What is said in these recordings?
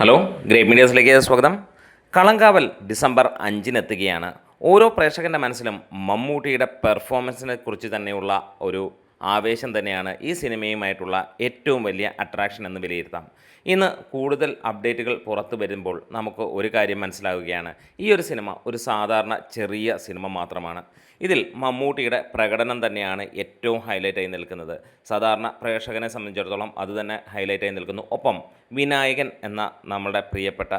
Hello, great മീഡിയസിലേക്ക് സ്വാഗതം. Kalamkaval December 5-ന് എത്തുകയാണ്. ഓരോ പ്രേക്ഷകൻ്റെ മനസ്സിലും മമ്മൂട്ടിയുടെ പെർഫോമൻസിനെ കുറിച്ച് തന്നെയുള്ള ഒരു ആവേശം തന്നെയാണ് ഈ സിനിമയുമായിട്ടുള്ള ഏറ്റവും വലിയ അട്രാക്ഷൻ എന്ന് വിലയിരുത്താം. ഇന്ന് കൂടുതൽ അപ്ഡേറ്റുകൾ പുറത്തു വരുമ്പോൾ നമുക്ക് ഒരു കാര്യം മനസ്സിലാവുകയാണ്. ഈ ഒരു സിനിമ ഒരു സാധാരണ ചെറിയ സിനിമ മാത്രമാണ്. ഇതിൽ മമ്മൂട്ടിയുടെ പ്രകടനം തന്നെയാണ് ഏറ്റവും ഹൈലൈറ്റായി നിൽക്കുന്നത്. സാധാരണ പ്രേക്ഷകനെ സംബന്ധിച്ചിടത്തോളം അതുതന്നെ ഹൈലൈറ്റായി നിൽക്കുന്നു. ഒപ്പം വിനായകൻ എന്ന നമ്മുടെ പ്രിയപ്പെട്ട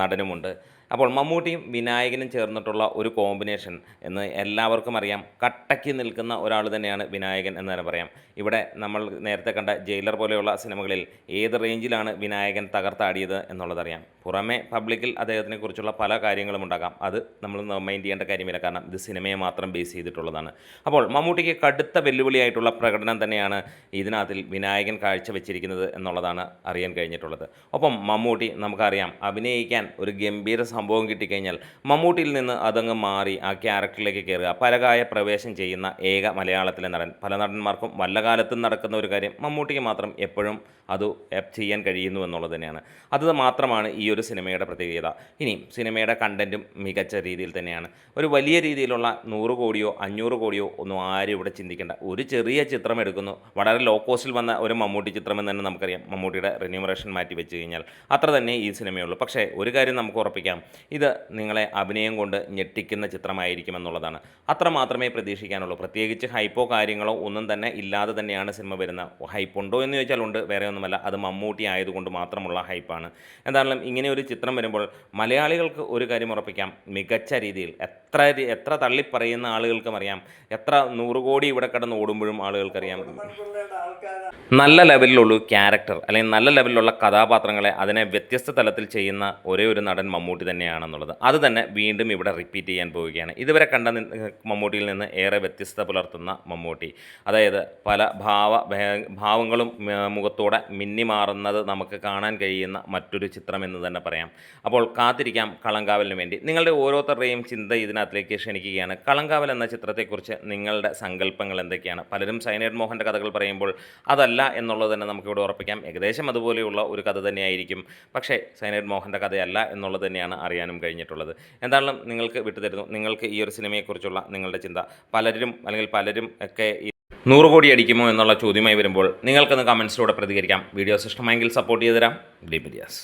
നടനുമുണ്ട്. അപ്പോൾ മമ്മൂട്ടിയും വിനായകനും ചേർന്നിട്ടുള്ള ഒരു കോമ്പിനേഷൻ എന്ന് എല്ലാവർക്കും അറിയാം. കട്ടയ്ക്ക് നിൽക്കുന്ന ഒരാൾ തന്നെയാണ് വിനായകൻ എന്ന് തന്നെ പറയാം. ഇവിടെ നമ്മൾ നേരത്തെ കണ്ട ജയിലർ പോലെയുള്ള സിനിമകളിൽ ഏത് റേഞ്ചിലാണ് വിനായകൻ തകർത്താടിയത് എന്നുള്ളതറിയാം. പുറമെ പബ്ലിക്കിൽ അദ്ദേഹത്തിനെ കുറിച്ചുള്ള പല കാര്യങ്ങളും ഉണ്ടാകാം. അത് നമ്മൾ മൈൻഡ് ചെയ്യേണ്ട കാര്യമില്ല, കാരണം ഇത് സിനിമയെ മാത്രം ബേസ് ചെയ്തിട്ടുള്ളതാണ്. അപ്പോൾ മമ്മൂട്ടിക്ക് കടുത്ത വെല്ലുവിളിയായിട്ടുള്ള പ്രകടനം തന്നെയാണ് ഇതിനകത്തിൽ വിനായകൻ കാഴ്ചവെച്ചിരിക്കുന്നത് എന്നുള്ളതാണ് അറിയാൻ കഴിഞ്ഞിട്ടുള്ളത്. ഒപ്പം മമ്മൂട്ടി നമുക്കറിയാം, അഭിനയിക്കാൻ ഒരു ഗംഭീര സംഭവം കിട്ടിക്കഴിഞ്ഞാൽ മമ്മൂട്ടിയിൽ നിന്ന് അതങ്ങ് മാറി ആ ക്യാരക്ടറിലേക്ക് കയറുക, പരകായ പ്രവേശം ചെയ്യുന്ന ഏക മലയാളത്തിലെ നടൻ. പല നടന്മാർക്കും വല്ല കാലത്തും നടക്കുന്ന ഒരു കാര്യം മമ്മൂട്ടിക്ക് മാത്രം എപ്പോഴും അത് ചെയ്യാൻ കഴിയുന്നു എന്നുള്ളത് തന്നെയാണ്. അത് മാത്രമാണ് ഈ ഒരു സിനിമയുടെ പ്രത്യേകത. ഇനി സിനിമയുടെ കണ്ടൻറ്റും മികച്ച രീതിയിൽ തന്നെയാണ്. ഒരു വലിയ രീതിയിലുള്ള 100 കോടിയോ 500 കോടിയോ ഒന്നും ആരും ഇവിടെ ചിന്തിക്കേണ്ട. ഒരു ചെറിയ ചിത്രം എടുക്കുന്നു, വളരെ ലോ കോസ്റ്റിൽ വന്ന ഒരു മമ്മൂട്ടി ചിത്രമെന്ന് തന്നെ നമുക്കറിയാം. മമ്മൂട്ടിയുടെ റെന്യൂമറേഷൻ മാറ്റി വെച്ച് കഴിഞ്ഞാൽ അത്ര തന്നെ ഈ സിനിമയുള്ളൂ. പക്ഷേ ഒരു കാര്യം നമുക്ക് ഉറപ്പിക്കാം, ഇത് നിങ്ങളെ അഭിനയം കൊണ്ട് ഞെട്ടിക്കുന്ന ചിത്രമായിരിക്കുമെന്നുള്ളതാണ്. അത്ര മാത്രമേ പ്രതീക്ഷിക്കാനുള്ളൂ. പ്രത്യേകിച്ച് ഹൈപ്പോ കാര്യങ്ങളോ ഒന്നും തന്നെ ഇല്ലാതെ തന്നെയാണ് സിനിമ വരുന്നത്. ഹൈപ്പ് ഉണ്ടോ എന്ന് ചോദിച്ചാൽ ഉണ്ട്, വേറെ ഒന്നുമല്ല, അത് മമ്മൂട്ടി ആയതുകൊണ്ട് മാത്രമുള്ള ഹൈപ്പാണ്. എന്തായാലും ഇങ്ങനെ ഒരു ചിത്രം വരുമ്പോൾ മലയാളികൾക്ക് ഒരു കാര്യം ഉറപ്പിക്കാം, മികച്ച രീതിയിൽ എത്ര തള്ളിപ്പറയുന്ന ആളുകൾക്കും അറിയാം, എത്ര 100 കോടി ഇവിടെ കിടന്ന് ഓടുമ്പോഴും ആളുകൾക്കറിയാം, നല്ല ലെവലിലുള്ള ക്യാരക്ടർ അല്ലെങ്കിൽ നല്ല ലെവലിലുള്ള കഥാപാത്രങ്ങളെ അതിനെ വ്യത്യസ്ത തലത്തിൽ ചെയ്യുന്ന ഒരേ ഒരു നടൻ മമ്മൂട്ടി തന്നെയാണെന്നുള്ളത്. അത് തന്നെ വീണ്ടും ഇവിടെ റിപ്പീറ്റ് ചെയ്യാൻ പോവുകയാണ്. ഇതുവരെ കണ്ട മമ്മൂട്ടിയിൽ നിന്ന് ഏറെ വ്യത്യസ്തത പുലർത്തുന്ന മമ്മൂട്ടി, അതായത് പല ഭാവങ്ങളും മുഖത്തോടെ മിന്നിമാറുന്നത് നമുക്ക് കാണാൻ കഴിയുന്ന മറ്റൊരു ചിത്രം എന്ന് തന്നെ പറയാം. അപ്പോൾ കാത്തിരിക്കാം കളങ്കാവലിന് വേണ്ടി. നിങ്ങളുടെ ഓരോരുത്തരുടെയും ചിന്ത ഇതിനകത്തിലേക്ക് ക്ഷണിക്കുകയാണ്. കളങ്കാവൽ എന്ന ചിത്രത്തെക്കുറിച്ച് നിങ്ങളുടെ സങ്കല്പങ്ങൾ എന്തൊക്കെയാണ്? പലരും സൈനൈഡ് മോഹൻ്റെ കഥകൾ പറയുമ്പോൾ അതല്ല എന്നുള്ളത് തന്നെ നമുക്കിവിടെ ഉറപ്പിക്കാം. ഏകദേശം അതുപോലെയുള്ള ഒരു കഥ തന്നെയായിരിക്കും. പക്ഷേ സൈനൈഡ് മോഹൻ്റെ കഥയല്ല എന്നുള്ളത് തന്നെയാണ് അറിയാനും കഴിഞ്ഞിട്ടുള്ളത്. എന്തായാലും നിങ്ങൾക്ക് വിട്ടുതരുന്നു നിങ്ങൾക്ക് ഈ ഒരു സിനിമയെക്കുറിച്ചുള്ള നിങ്ങളുടെ ചിന്ത. പലരും ഒക്കെ 100 കോടി അടിക്കുമോ എന്നുള്ള ചോദ്യമായി വരുമ്പോൾ നിങ്ങൾക്കൊന്ന് കമൻസിലൂടെ പ്രതികരിക്കാം. വീഡിയോസ് ഇഷ്ടമായെങ്കിൽ സപ്പോർട്ട് ചെയ്തു തരാം. Great medias.